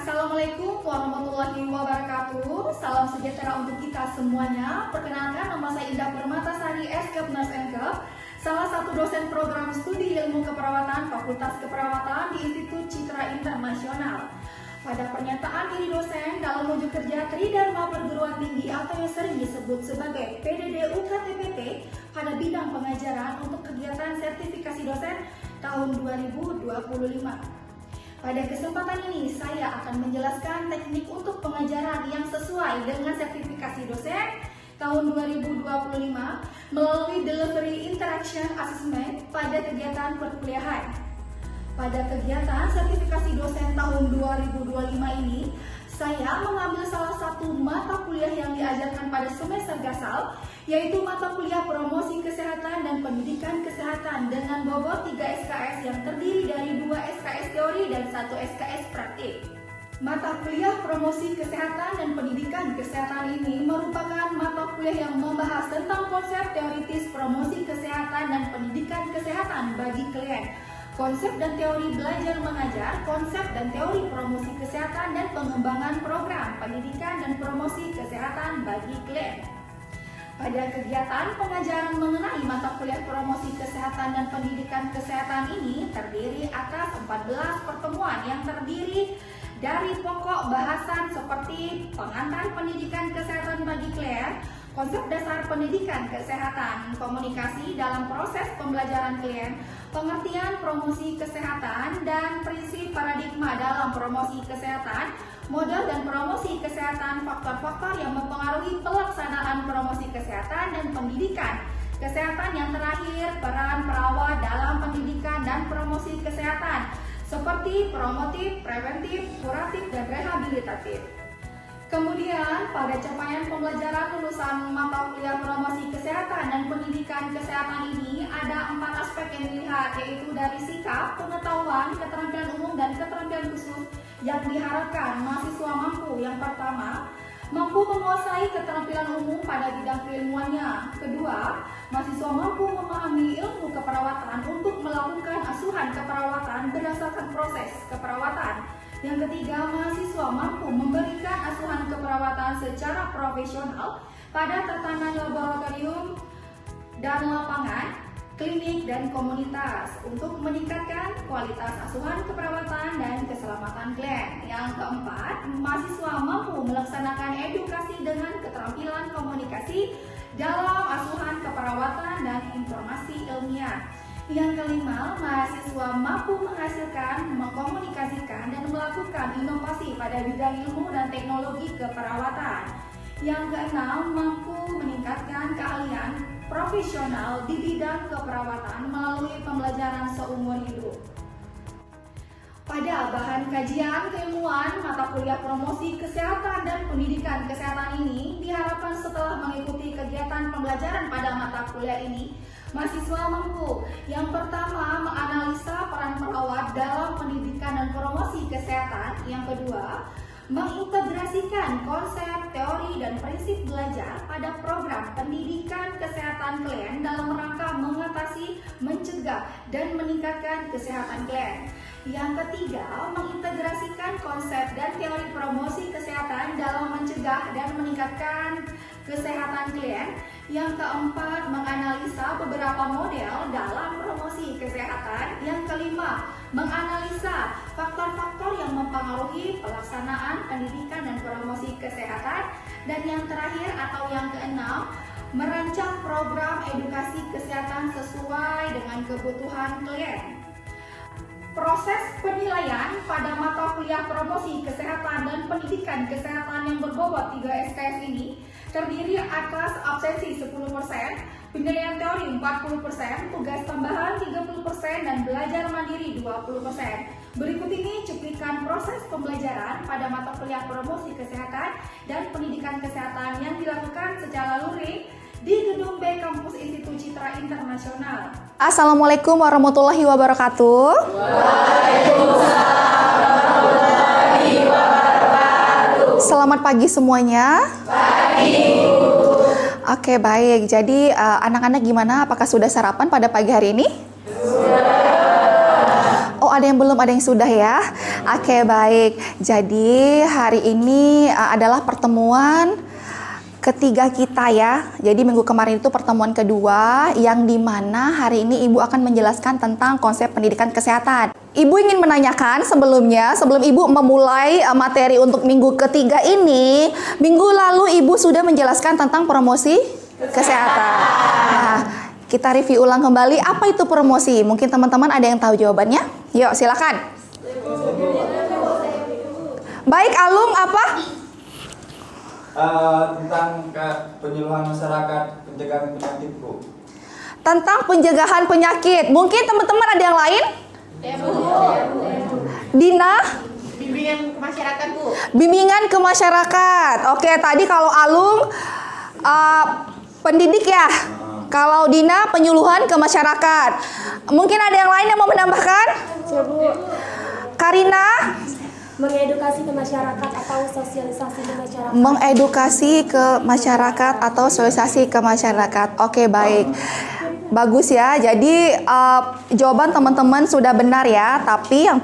Assalamualaikum warahmatullahi wabarakatuh. Salam sejahtera untuk kita semuanya. Perkenalkan, nama saya Indah Permatasari, SKEP Nurse NKEP, salah satu dosen program studi ilmu keperawatan Fakultas Keperawatan di Institut Citra Internasional. Pada pernyataan diri dosen dalam wujud kerja Tridharma Perguruan Tinggi atau yang sering disebut sebagai PDD UKTPT pada bidang pengajaran untuk kegiatan sertifikasi dosen tahun 2025. Pada kesempatan ini saya akan menjelaskan teknik untuk pengajaran yang sesuai dengan sertifikasi dosen tahun 2025 melalui Delivery Interaction Assessment pada kegiatan perkuliahan. Pada kegiatan sertifikasi dosen tahun 2025 ini, saya mengambil salah satu mata kuliah yang diajarkan pada semester gasal, yaitu mata kuliah Promosi Kesehatan dan Pendidikan Kesehatan dengan bobot 3 SKS yang terdiri dari 2 SKS teori dan 1 SKS praktik. Mata kuliah Promosi Kesehatan dan Pendidikan Kesehatan ini merupakan mata kuliah yang membahas tentang konsep teoritis promosi kesehatan dan pendidikan kesehatan bagi klien, konsep dan teori belajar mengajar, konsep dan teori promosi kesehatan dan pengembangan program pendidikan dan promosi kesehatan bagi klien. Pada kegiatan pengajaran mengenai mata kuliah promosi kesehatan dan pendidikan kesehatan ini terdiri atas 14 pertemuan yang terdiri dari pokok bahasan seperti pengantar pendidikan kesehatan bagi klien, konsep dasar pendidikan kesehatan, komunikasi dalam proses pembelajaran klien, pengertian promosi kesehatan, dan prinsip paradigma dalam promosi kesehatan, model dan promosi kesehatan, faktor-faktor yang mempengaruhi pelaksanaan promosi kesehatan dan pendidikan kesehatan, yang terakhir peran perawat dalam pendidikan dan promosi kesehatan seperti promotif, preventif, kuratif, dan rehabilitatif. Kemudian, pada capaian pembelajaran lulusan mata kuliah promosi kesehatan dan pendidikan kesehatan ini ada 4 aspek yang dilihat, yaitu dari sikap, pengetahuan, keterampilan umum, dan keterampilan khusus yang diharapkan mahasiswa mampu. Yang pertama, mampu menguasai keterampilan umum pada bidang keilmuannya. Kedua, mahasiswa mampu memahami ilmu keperawatan untuk melakukan asuhan keperawatan berdasarkan proses keperawatan. Yang ketiga, mahasiswa mampu memberikan asuhan keperawatan secara profesional pada tatanan laboratorium dan lapangan, klinik, dan komunitas untuk meningkatkan kualitas asuhan keperawatan dan keselamatan klien. Yang keempat, mahasiswa mampu melaksanakan edukasi dengan keterampilan komunikasi dalam asuhan keperawatan dan informasi ilmiah. Yang kelima, mahasiswa mampu menghasilkan, mengkomunikasikan, dan melakukan inovasi pada bidang ilmu dan teknologi keperawatan. Yang keenam, mampu meningkatkan keahlian profesional di bidang keperawatan melalui pembelajaran seumur hidup. Pada bahan kajian keilmuan mata kuliah promosi kesehatan dan pendidikan kesehatan ini diharapkan setelah mengikuti kegiatan pembelajaran pada mata kuliah ini, mahasiswa mampu yang pertama menganalisa peran perawat dalam pendidikan dan promosi kesehatan. Yang kedua, mengintegrasikan konsep, teori, dan prinsip belajar pada program pendidikan kesehatan klien dalam rangka mengatasi, mencegah, dan meningkatkan kesehatan klien. Yang ketiga, mengintegrasikan konsep dan teori promosi kesehatan dalam mencegah dan meningkatkan kesehatan klien. Yang keempat, menganalisa beberapa model dalam promosi kesehatan. Yang kelima, menganalisa faktor-faktor yang mempengaruhi pelaksanaan pendidikan dan promosi kesehatan. Dan yang terakhir atau yang keenam, merancang program edukasi kesehatan sesuai dengan kebutuhan klien. Proses penilaian pada mata kuliah promosi kesehatan dan pendidikan kesehatan yang berbobot 3 SKS ini terdiri atas absensi 10%, penilaian teori 40%, tugas tambahan 30%, dan belajar mandiri 20%. Berikut ini cuplikan proses pembelajaran pada mata kuliah promosi kesehatan dan pendidikan kesehatan yang dilakukan secara luring di Gedung B Kampus Institut Citra Internasional. Assalamualaikum warahmatullahi wabarakatuh. Waalaikumsalam warahmatullahi wabarakatuh. Selamat pagi semuanya. Pagi. Oke, baik. Jadi anak-anak gimana? Apakah sudah sarapan pada pagi hari ini? Sudah. Oh, ada yang belum, ada yang sudah ya. Oke, baik. Jadi hari ini adalah pertemuan ketiga kita ya. Jadi minggu kemarin itu pertemuan kedua yang dimana hari ini Ibu akan menjelaskan tentang konsep pendidikan kesehatan. Ibu ingin menanyakan sebelum Ibu memulai materi untuk minggu ketiga ini, minggu lalu Ibu sudah menjelaskan tentang promosi kesehatan. Nah, kita review ulang kembali apa itu promosi. Mungkin teman-teman ada yang tahu jawabannya? Yuk, silakan. Baik, Alung apa? Tentang penyuluhan masyarakat pencegahan penyakit, Bu. Tentang pencegahan penyakit. Mungkin teman-teman ada yang lain? Ya, Bu. Dina? Bimbingan ke masyarakat, Bu. Bimbingan ke masyarakat. Oke, tadi kalau Alung pendidik ya. Kalau Dina penyuluhan ke masyarakat. Mungkin ada yang lain yang mau menambahkan? Ya, Bu. Karina? Mengedukasi ke masyarakat atau sosialisasi ke masyarakat. Mengedukasi ke masyarakat atau sosialisasi ke masyarakat. Oke, baik. Bagus ya. Jadi jawaban teman-teman sudah benar ya. Tapi yang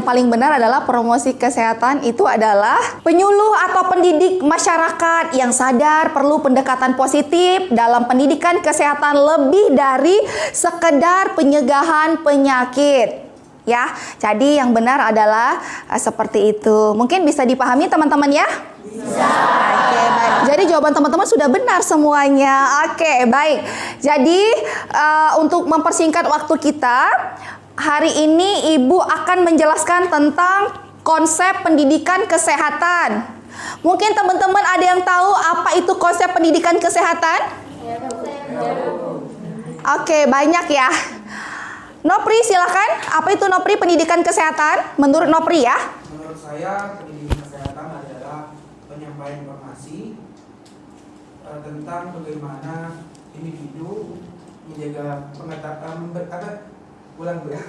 paling benar adalah promosi kesehatan itu adalah penyuluh atau pendidik masyarakat yang sadar perlu pendekatan positif dalam pendidikan kesehatan lebih dari sekedar pencegahan penyakit. Ya, jadi yang benar adalah seperti itu. Mungkin bisa dipahami teman-teman ya? Bisa. Oke, baik. Jadi jawaban teman-teman sudah benar semuanya. Oke, baik. Jadi untuk mempersingkat waktu kita, hari ini Ibu akan menjelaskan tentang konsep pendidikan kesehatan. Mungkin teman-teman ada yang tahu apa itu konsep pendidikan kesehatan? Oke, banyak ya. Nopri silakan. Apa itu Nopri pendidikan kesehatan? Menurut Nopri ya? Menurut saya pendidikan kesehatan adalah penyampaian informasi tentang bagaimana individu menjaga pengetahuan ulang Bu ya.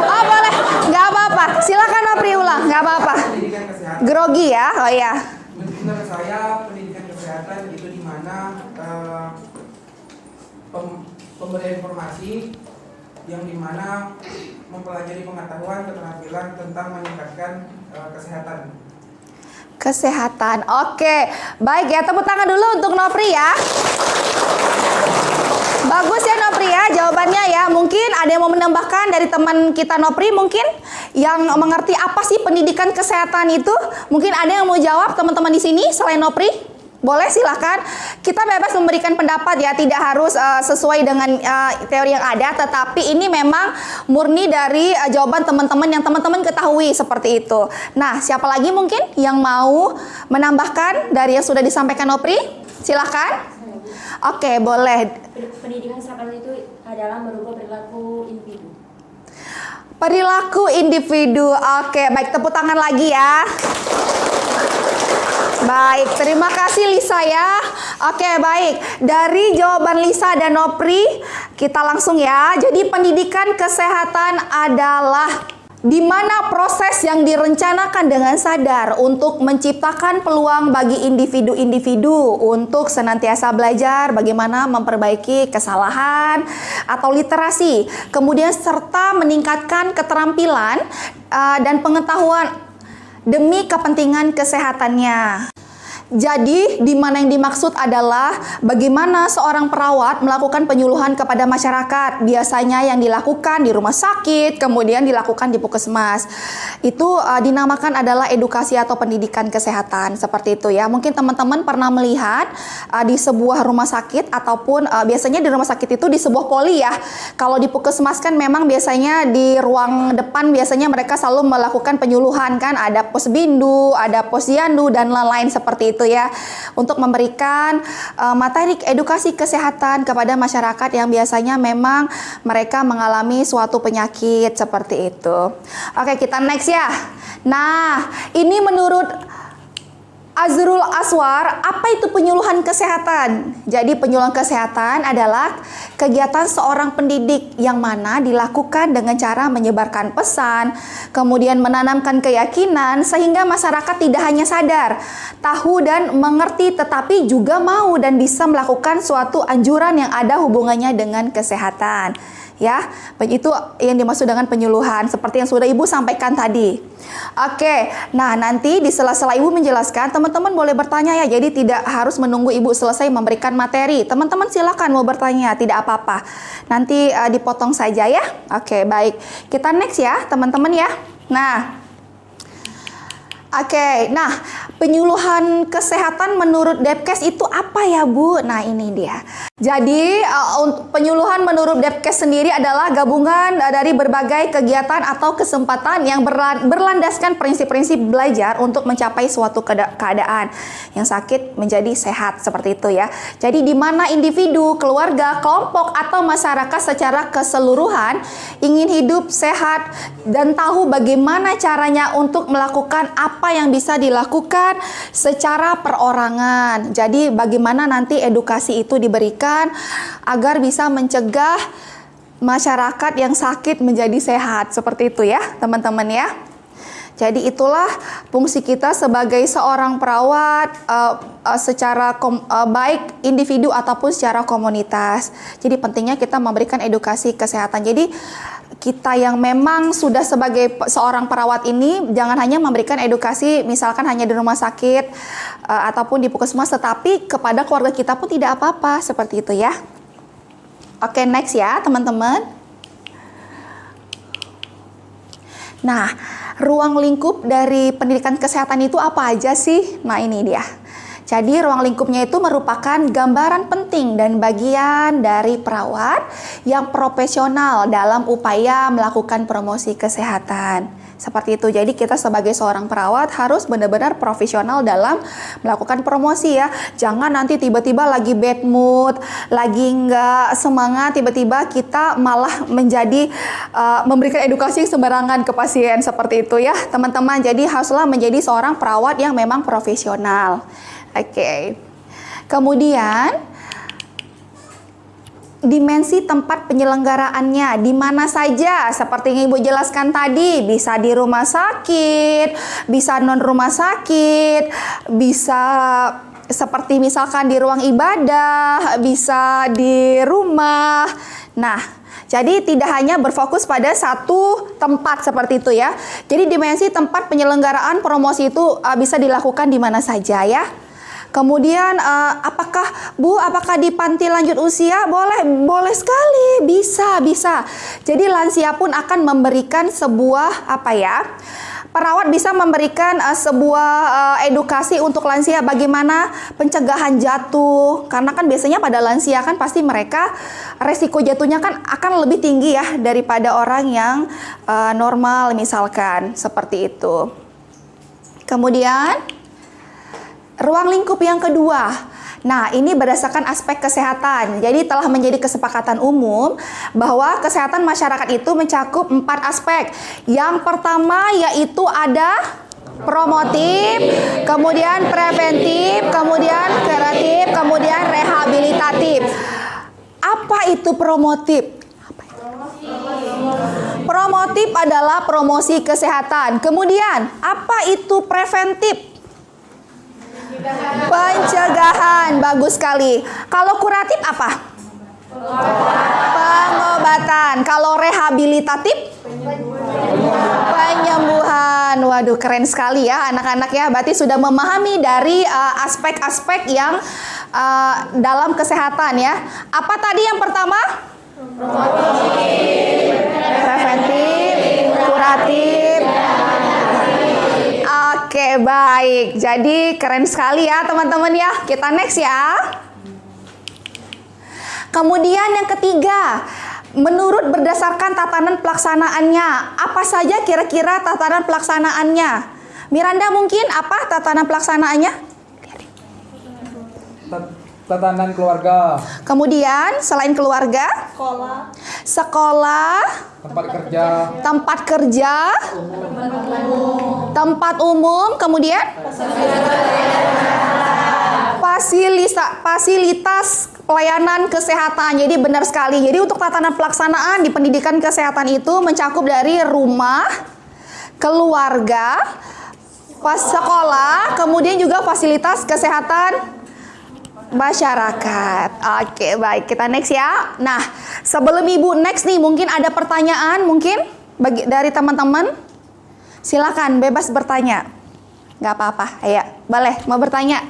Oh boleh, nggak apa-apa. Silakan Nopri ulang, nggak apa-apa. Pendidikan kesehatan. Grogi ya, oh ya. Menurut saya pendidikan kesehatan itu di mana pemberian informasi yang dimana mempelajari pengetahuan keterampilan tentang meningkatkan kesehatan. Kesehatan, oke. Baik ya, tepuk tangan dulu untuk Nopri ya. Bagus ya Nopri ya jawabannya ya. Mungkin ada yang mau menambahkan dari teman kita Nopri mungkin yang mengerti apa sih pendidikan kesehatan itu? Mungkin ada yang mau jawab teman-teman di sini selain Nopri? Boleh silahkan. Kita bebas memberikan pendapat ya, tidak harus sesuai dengan teori yang ada, tetapi ini memang murni dari jawaban teman-teman yang teman-teman ketahui seperti itu. Nah, siapa lagi mungkin yang mau menambahkan dari yang sudah disampaikan Nopri? Silahkan. Oke, boleh. Pendidikan kesehatan itu adalah merubah perilaku individu. Perilaku individu. Oke, baik, tepuk tangan lagi ya. Baik, terima kasih Lisa ya. Oke, baik. Dari jawaban Lisa dan Nopri, kita langsung ya. Jadi pendidikan kesehatan adalah di mana proses yang direncanakan dengan sadar untuk menciptakan peluang bagi individu-individu untuk senantiasa belajar bagaimana memperbaiki kesalahan atau literasi, kemudian serta meningkatkan keterampilan dan pengetahuan demi kepentingan kesehatannya. Jadi, di mana yang dimaksud adalah bagaimana seorang perawat melakukan penyuluhan kepada masyarakat. Biasanya yang dilakukan di rumah sakit, kemudian dilakukan di puskesmas. Itu dinamakan adalah edukasi atau pendidikan kesehatan, seperti itu ya. Mungkin teman-teman pernah melihat di sebuah rumah sakit ataupun biasanya di rumah sakit itu di sebuah poli ya. Kalau di puskesmas kan memang biasanya di ruang depan biasanya mereka selalu melakukan penyuluhan kan. Ada posbindu, ada posyandu dan lain-lain seperti itu ya, untuk memberikan materi edukasi kesehatan kepada masyarakat yang biasanya memang mereka mengalami suatu penyakit seperti itu. Oke, kita next ya. Nah, ini menurut Azrul Aswar, apa itu penyuluhan kesehatan? Jadi penyuluhan kesehatan adalah kegiatan seorang pendidik yang mana dilakukan dengan cara menyebarkan pesan, kemudian menanamkan keyakinan sehingga masyarakat tidak hanya sadar, tahu dan mengerti, tetapi juga mau dan bisa melakukan suatu anjuran yang ada hubungannya dengan kesehatan. Ya, itu yang dimaksud dengan penyuluhan seperti yang sudah Ibu sampaikan tadi. Oke, nah nanti di sela-sela Ibu menjelaskan, teman-teman boleh bertanya ya. Jadi tidak harus menunggu Ibu selesai memberikan materi. Teman-teman silakan mau bertanya, tidak apa-apa. Nanti dipotong saja ya. Oke, baik. Kita next ya, teman-teman ya. Nah, penyuluhan kesehatan menurut Depkes itu apa ya Bu? Nah ini dia. Jadi penyuluhan menurut Depkes sendiri adalah gabungan dari berbagai kegiatan atau kesempatan yang berlandaskan prinsip-prinsip belajar untuk mencapai suatu keadaan yang sakit menjadi sehat seperti itu ya. Jadi di mana individu, keluarga, kelompok atau masyarakat secara keseluruhan ingin hidup sehat dan tahu bagaimana caranya untuk melakukan apa yang bisa dilakukan secara perorangan. Jadi bagaimana nanti edukasi itu diberikan agar bisa mencegah masyarakat yang sakit menjadi sehat. Seperti itu ya teman-teman ya. Jadi itulah fungsi kita sebagai seorang perawat secara baik individu ataupun secara komunitas. Jadi pentingnya kita memberikan edukasi kesehatan. Jadi kita yang memang sudah sebagai seorang perawat ini jangan hanya memberikan edukasi misalkan hanya di rumah sakit ataupun di puskesmas, tetapi kepada keluarga kita pun tidak apa-apa seperti itu ya. Oke, next ya teman-teman. Nah, ruang lingkup dari pendidikan kesehatan itu apa aja sih? Nah ini dia. Jadi ruang lingkupnya itu merupakan gambaran penting dan bagian dari perawat yang profesional dalam upaya melakukan promosi kesehatan. Seperti itu. Jadi kita sebagai seorang perawat harus benar-benar profesional dalam melakukan promosi ya. Jangan nanti tiba-tiba lagi bad mood, lagi nggak semangat, tiba-tiba kita malah menjadi memberikan edukasi sembarangan ke pasien seperti itu ya teman-teman. Jadi haruslah menjadi seorang perawat yang memang profesional. Oke. Kemudian dimensi tempat penyelenggaraannya di mana saja seperti yang Ibu jelaskan tadi, bisa di rumah sakit, bisa non rumah sakit, bisa seperti misalkan di ruang ibadah, bisa di rumah. Nah, jadi tidak hanya berfokus pada satu tempat seperti itu ya. Jadi dimensi tempat penyelenggaraan promosi itu bisa dilakukan di mana saja ya. Kemudian apakah di panti lanjut usia? Boleh sekali, bisa. Jadi lansia pun akan memberikan sebuah perawat bisa memberikan sebuah edukasi untuk lansia bagaimana pencegahan jatuh. Karena kan biasanya pada lansia kan pasti mereka resiko jatuhnya kan akan lebih tinggi ya daripada orang yang normal misalkan seperti itu. Kemudian ruang lingkup yang kedua. Nah, ini berdasarkan aspek kesehatan. Jadi telah menjadi kesepakatan umum bahwa kesehatan masyarakat itu mencakup 4 aspek. Yang pertama yaitu ada promotif, kemudian preventif, kemudian kuratif, kemudian rehabilitatif. Apa itu promotif? Promotif adalah promosi kesehatan. Kemudian, apa itu preventif? Pencegahan, bagus sekali. Kalau kuratif apa? Pengobatan. Kalau rehabilitatif? Penyembuhan. Waduh, keren sekali ya anak-anak ya. Berarti sudah memahami dari aspek-aspek yang dalam kesehatan ya. Apa tadi yang pertama? Preventif, kuratif. Oke, baik. Jadi keren sekali ya teman-teman ya. Kita next ya. Kemudian yang ketiga, menurut berdasarkan tatanan pelaksanaannya. Apa saja kira-kira tatanan pelaksanaannya? Miranda mungkin apa tatanan pelaksanaannya? Tatanan keluarga, Kemudian selain keluarga? Sekolah. Tempat kerja. Tempat umum. Kemudian? Fasilitas pelayanan kesehatan. Jadi benar sekali. Jadi untuk tatanan pelaksanaan di pendidikan kesehatan itu mencakup dari rumah, keluarga, sekolah, kemudian juga fasilitas kesehatan masyarakat. Oke, baik. Kita next ya. Nah, sebelum Ibu next nih, mungkin ada pertanyaan mungkin dari teman-teman. Silakan, bebas bertanya. Nggak apa-apa. Ayo, boleh mau bertanya.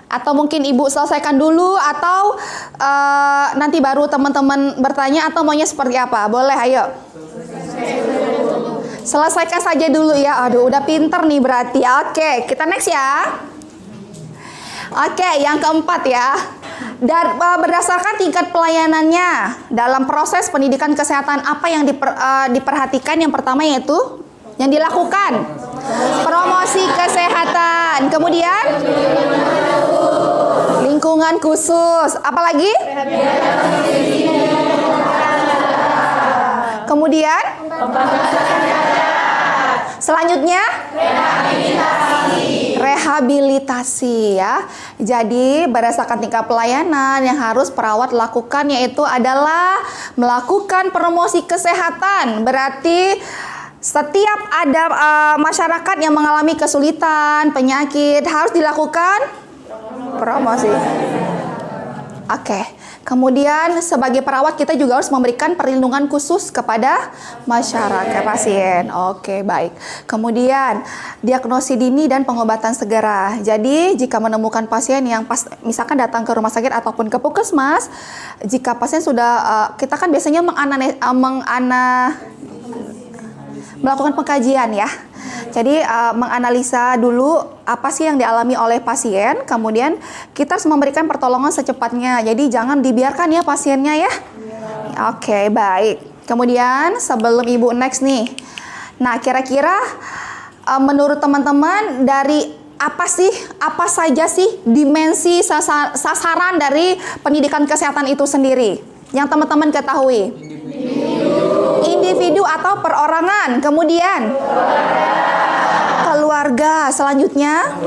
Atau mungkin Ibu selesaikan dulu, atau nanti baru teman-teman bertanya, atau maunya seperti apa? Boleh, ayo. Selesaikan saja dulu ya. Aduh, udah pinter nih berarti. Oke, kita next ya. Oke, yang keempat ya. Dan berdasarkan tingkat pelayanannya dalam proses pendidikan kesehatan, apa yang diperhatikan? Yang pertama yaitu yang dilakukan promosi kesehatan, kemudian lingkungan khusus, apalagi kemudian selanjutnya rehabilitasi ya. Jadi berdasarkan tingkat pelayanan yang harus perawat lakukan yaitu adalah melakukan promosi kesehatan. Berarti setiap ada masyarakat yang mengalami kesulitan, penyakit, harus dilakukan promosi. Oke. Kemudian sebagai perawat kita juga harus memberikan perlindungan khusus kepada masyarakat pasien. Oke, baik. Kemudian diagnosis dini dan pengobatan segera. Jadi jika menemukan pasien yang misalkan datang ke rumah sakit ataupun ke puskesmas, jika pasien sudah kita kan biasanya melakukan pengkajian ya. Jadi menganalisa dulu apa sih yang dialami oleh pasien, kemudian kita harus memberikan pertolongan secepatnya. Jadi jangan dibiarkan ya pasiennya ya. Oke, baik. Kemudian sebelum Ibu next nih. Nah, kira-kira menurut teman-teman dari apa saja sih dimensi sasaran dari pendidikan kesehatan itu sendiri yang teman-teman ketahui? Individu atau perorangan, kemudian keluarga, selanjutnya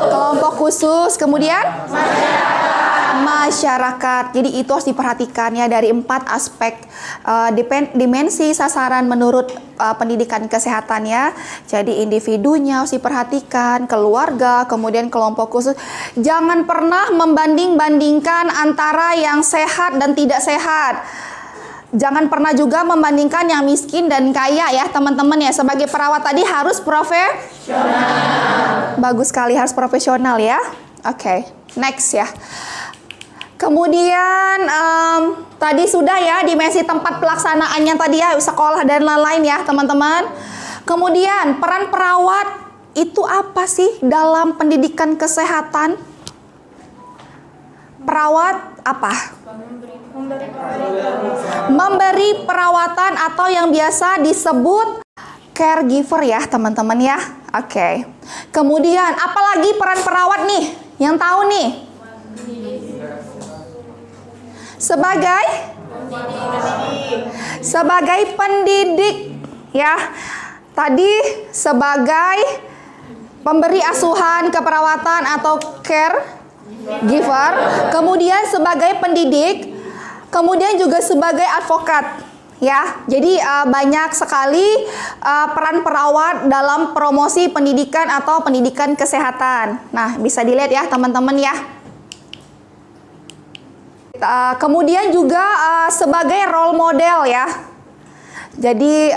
kelompok khusus, kemudian masyarakat. Jadi itu harus diperhatikan ya dari 4 aspek dimensi sasaran menurut pendidikan kesehatan ya. Jadi individunya harus diperhatikan, keluarga, kemudian kelompok khusus. Jangan pernah membanding-bandingkan antara yang sehat dan tidak sehat. Jangan pernah juga membandingkan yang miskin dan kaya ya teman-teman ya. Sebagai perawat tadi harus profesional. Bagus sekali, harus profesional ya. Oke, next ya. Kemudian tadi sudah ya dimensi tempat pelaksanaannya tadi ya, sekolah dan lain-lain ya teman-teman. Kemudian peran perawat itu apa sih dalam pendidikan kesehatan? Perawat apa? Memberi perawatan atau yang biasa disebut caregiver ya teman-teman ya. Oke. Kemudian apalagi peran perawat nih yang tahu nih? Sebagai pendidik ya. Tadi sebagai pemberi asuhan keperawatan atau caregiver, kemudian sebagai pendidik, kemudian juga sebagai advokat ya. Jadi banyak sekali peran perawat dalam promosi pendidikan atau pendidikan kesehatan. Nah, bisa dilihat ya teman-teman ya. Kemudian juga sebagai role model ya. Jadi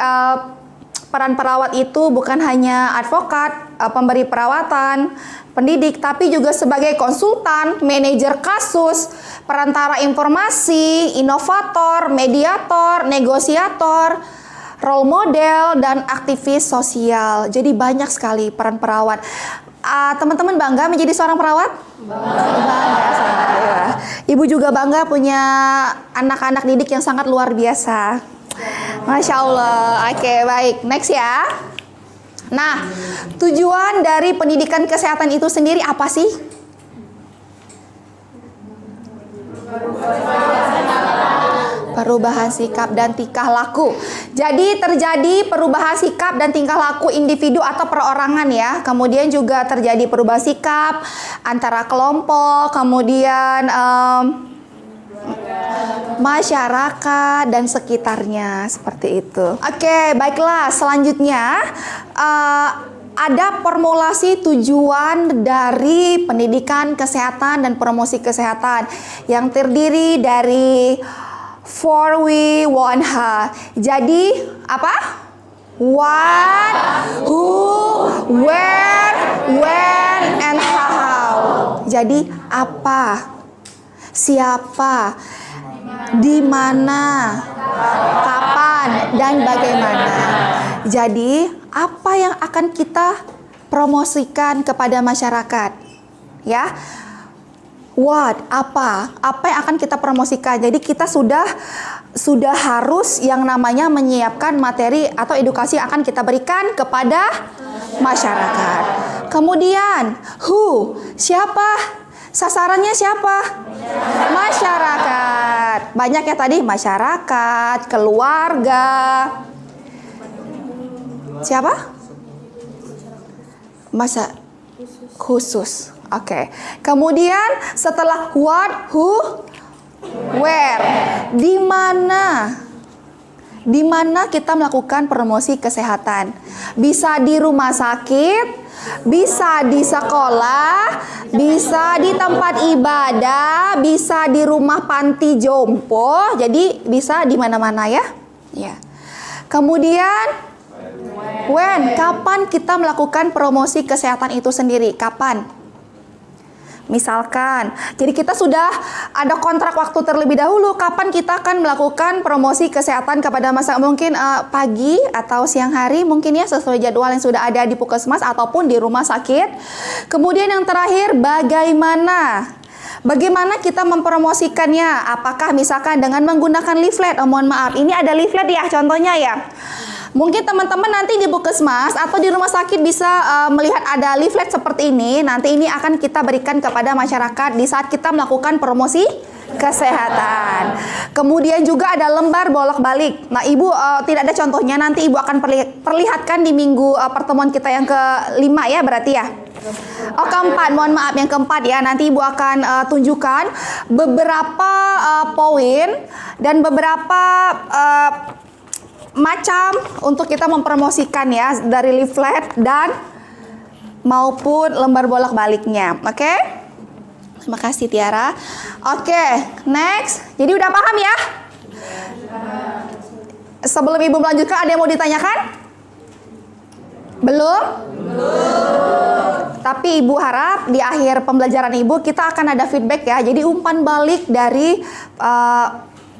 peran perawat itu bukan hanya advokat, pemberi perawatan, pendidik, tapi juga sebagai konsultan, manajer kasus, perantara informasi, inovator, mediator, negosiator, role model, dan aktivis sosial. Jadi banyak sekali peran perawat. Teman-teman bangga menjadi seorang perawat? Bangga saya. Ibu juga bangga punya anak-anak didik yang sangat luar biasa. Masya Allah. Oke, baik. Next ya. Nah, tujuan dari pendidikan kesehatan itu sendiri apa sih? Perubahan sikap dan tingkah laku. Jadi terjadi perubahan sikap dan tingkah laku individu atau perorangan ya. Kemudian juga terjadi perubahan sikap antara kelompok, kemudian masyarakat dan sekitarnya, seperti itu. Oke, baiklah. Selanjutnya ada formulasi tujuan dari pendidikan kesehatan dan promosi kesehatan yang terdiri dari 4W 1H. Jadi apa? What, who, where, when, and how. Jadi apa, siapa, di mana, kapan, dan bagaimana. Jadi apa yang akan kita promosikan kepada masyarakat? Ya. What, apa yang akan kita promosikan. Jadi kita sudah harus yang namanya menyiapkan materi atau edukasi yang akan kita berikan kepada masyarakat. Kemudian who, siapa? Sasarannya siapa? Masyarakat. Banyak ya tadi, masyarakat, keluarga. Siapa? Masa khusus. Oke. Kemudian setelah what, who, where, di mana? Di mana kita melakukan promosi kesehatan? Bisa di rumah sakit, bisa di sekolah, bisa di tempat ibadah, bisa di rumah panti jompo. Jadi bisa di mana-mana ya. Ya. Kemudian when, kapan kita melakukan promosi kesehatan itu sendiri? Kapan? Misalkan, jadi kita sudah ada kontrak waktu terlebih dahulu kapan kita akan melakukan promosi kesehatan kepada masyarakat, mungkin pagi atau siang hari mungkin ya, sesuai jadwal yang sudah ada di puskesmas ataupun di rumah sakit. Kemudian yang terakhir, bagaimana kita mempromosikannya? Apakah misalkan dengan menggunakan leaflet? Mohon maaf, ini ada leaflet ya contohnya ya. Mungkin teman-teman nanti di puskesmas atau di rumah sakit bisa melihat ada leaflet seperti ini. Nanti ini akan kita berikan kepada masyarakat di saat kita melakukan promosi kesehatan. Kemudian juga ada lembar bolak-balik. Nah, Ibu tidak ada contohnya, nanti Ibu akan perlihatkan di minggu pertemuan kita yang ke-5 ya berarti ya. Oh, keempat, mohon maaf, yang keempat ya. Nanti Ibu akan tunjukkan beberapa poin dan beberapa macam untuk kita mempromosikan ya, dari leaflet dan maupun lembar bolak-baliknya. Oke? Terima kasih Tiara. Oke, next. Jadi udah paham ya? Sebelum Ibu melanjutkan, ada yang mau ditanyakan? Belum? Tapi Ibu harap di akhir pembelajaran Ibu kita akan ada feedback ya. Jadi umpan balik dari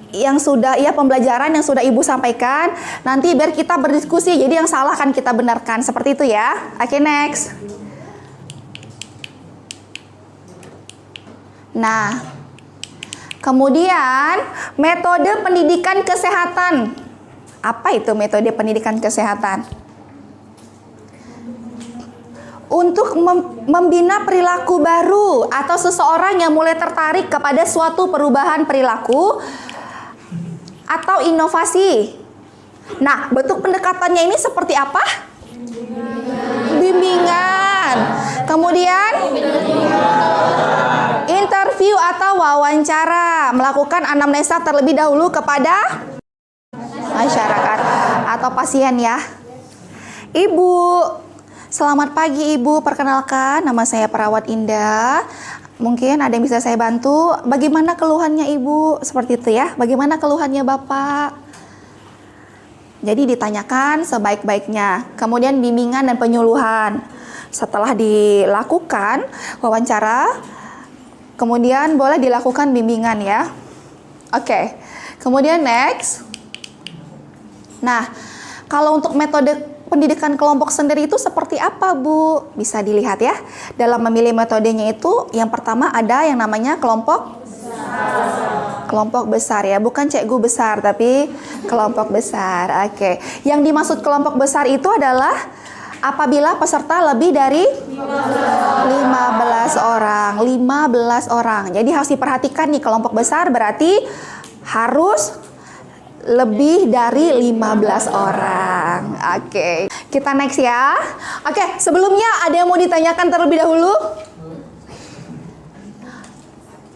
yang sudah pembelajaran yang sudah Ibu sampaikan, nanti biar kita berdiskusi, jadi yang salah akan kita benarkan, seperti itu ya. Oke, next. Nah, kemudian metode pendidikan kesehatan. Apa itu metode pendidikan kesehatan? Untuk membina perilaku baru atau seseorang yang mulai tertarik kepada suatu perubahan perilaku atau inovasi. Nah, bentuk pendekatannya ini seperti apa? Bimbingan. Kemudian interview atau wawancara, melakukan anamnesa terlebih dahulu kepada masyarakat atau pasien ya. Ibu, selamat pagi Ibu, perkenalkan nama saya Perawat Indah. Mungkin ada yang bisa saya bantu. Bagaimana keluhannya Ibu? Seperti itu ya. Bagaimana keluhannya Bapak? Jadi ditanyakan sebaik-baiknya. Kemudian bimbingan dan penyuluhan. Setelah dilakukan wawancara, kemudian boleh dilakukan bimbingan ya. Oke. Kemudian next. Nah, kalau untuk metode pendidikan kelompok sendiri itu seperti apa Bu? Bisa dilihat ya. Dalam memilih metodenya itu, yang pertama ada yang namanya kelompok besar. Kelompok besar ya, bukan cikgu besar tapi kelompok besar. Oke. Yang dimaksud kelompok besar itu adalah apabila peserta lebih dari 15 orang. 15 orang. Jadi harus diperhatikan nih, kelompok besar berarti harus lebih dari 15 orang. Oke, kita next ya. Oke, sebelumnya ada yang mau ditanyakan terlebih dahulu?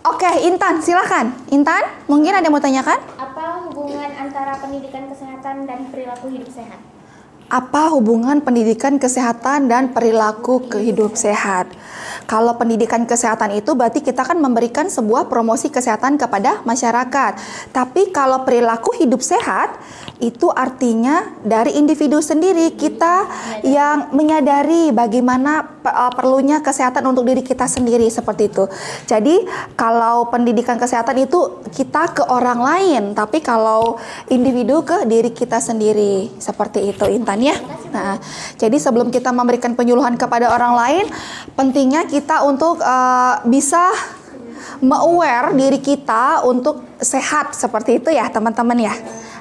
Oke, Intan, silakan. Intan, mungkin ada yang mau tanyakan? Apa hubungan antara pendidikan kesehatan dan perilaku hidup sehat? Apa hubungan pendidikan kesehatan dan perilaku hidup sehat? Kalau pendidikan kesehatan itu berarti kita kan memberikan sebuah promosi kesehatan kepada masyarakat. Tapi kalau perilaku hidup sehat itu artinya dari individu sendiri, kita yang menyadari bagaimana perlunya kesehatan untuk diri kita sendiri, seperti itu. Jadi kalau pendidikan kesehatan itu kita ke orang lain, tapi kalau individu ke diri kita sendiri, seperti itu Intan ya. Nah, jadi sebelum kita memberikan penyuluhan kepada orang lain, pentingnya kita untuk bisa me-aware diri kita untuk sehat, seperti itu ya teman-teman ya.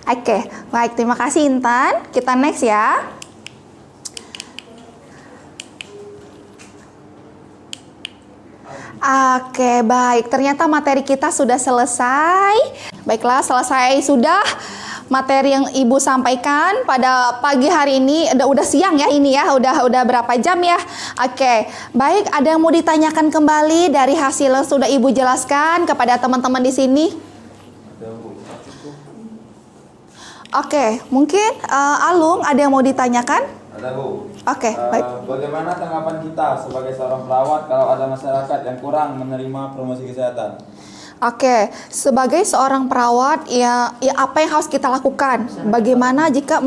Oke, baik, terima kasih Intan. Kita next ya. Oke, baik. Ternyata materi kita sudah selesai. Baiklah, selesai sudah materi yang Ibu sampaikan pada pagi hari ini. Udah siang ya ini ya, udah berapa jam ya? Oke, baik. Ada yang mau ditanyakan kembali dari hasil yang sudah Ibu jelaskan kepada teman-teman di sini? Oke, mungkin Alung ada yang mau ditanyakan? Ada Bu. Oke, baik. Bagaimana tanggapan kita sebagai seorang perawat kalau ada masyarakat yang kurang menerima promosi kesehatan? Oke, sebagai seorang perawat ya apa yang harus kita lakukan? Bagaimana jika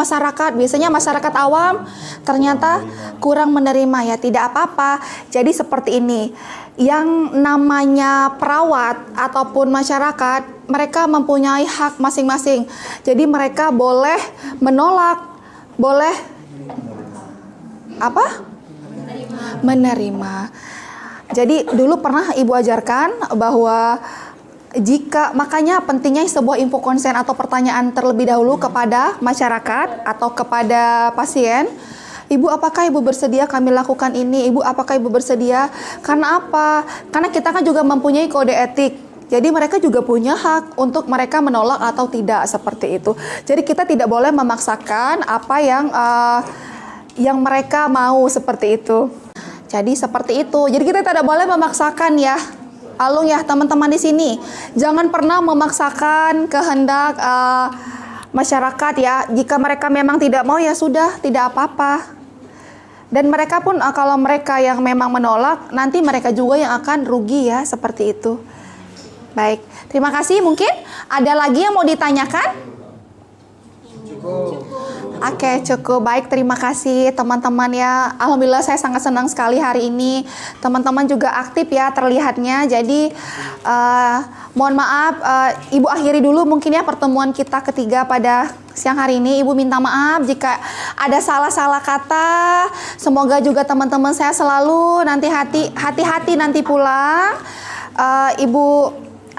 biasanya masyarakat awam ternyata kurang menerima, ya tidak apa-apa. Jadi seperti ini, yang namanya perawat ataupun masyarakat, mereka mempunyai hak masing-masing. Jadi mereka boleh menolak, boleh apa? Menerima. Jadi dulu pernah Ibu ajarkan bahwa makanya pentingnya sebuah info konsen atau pertanyaan terlebih dahulu kepada masyarakat atau kepada pasien. Ibu, apakah Ibu bersedia kami lakukan ini? Ibu, apakah Ibu bersedia? Karena apa? Karena kita kan juga mempunyai kode etik. Jadi mereka juga punya hak untuk mereka menolak atau tidak, seperti itu. Jadi kita tidak boleh memaksakan apa yang mereka mau, seperti itu. Jadi seperti itu. Jadi kita tidak boleh memaksakan ya. Alung ya teman-teman di sini, jangan pernah memaksakan kehendak masyarakat ya. Jika mereka memang tidak mau ya sudah, tidak apa-apa. Dan mereka pun kalau mereka yang memang menolak, nanti mereka juga yang akan rugi ya, seperti itu. Baik, terima kasih. Mungkin ada lagi yang mau ditanyakan? Oke, cukup baik. Terima kasih teman-teman ya. Alhamdulillah saya sangat senang sekali hari ini. Teman-teman juga aktif ya terlihatnya. Jadi mohon maaf, Ibu akhiri dulu mungkin ya pertemuan kita ketiga pada siang hari ini. Ibu minta maaf jika ada salah-salah kata. Semoga juga teman-teman saya selalu nanti hati-hati nanti pulang. Ibu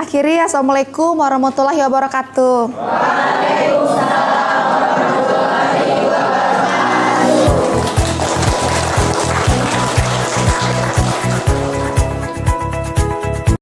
akhiri, assalamualaikum warahmatullahi wabarakatuh. Waalaikumsalam.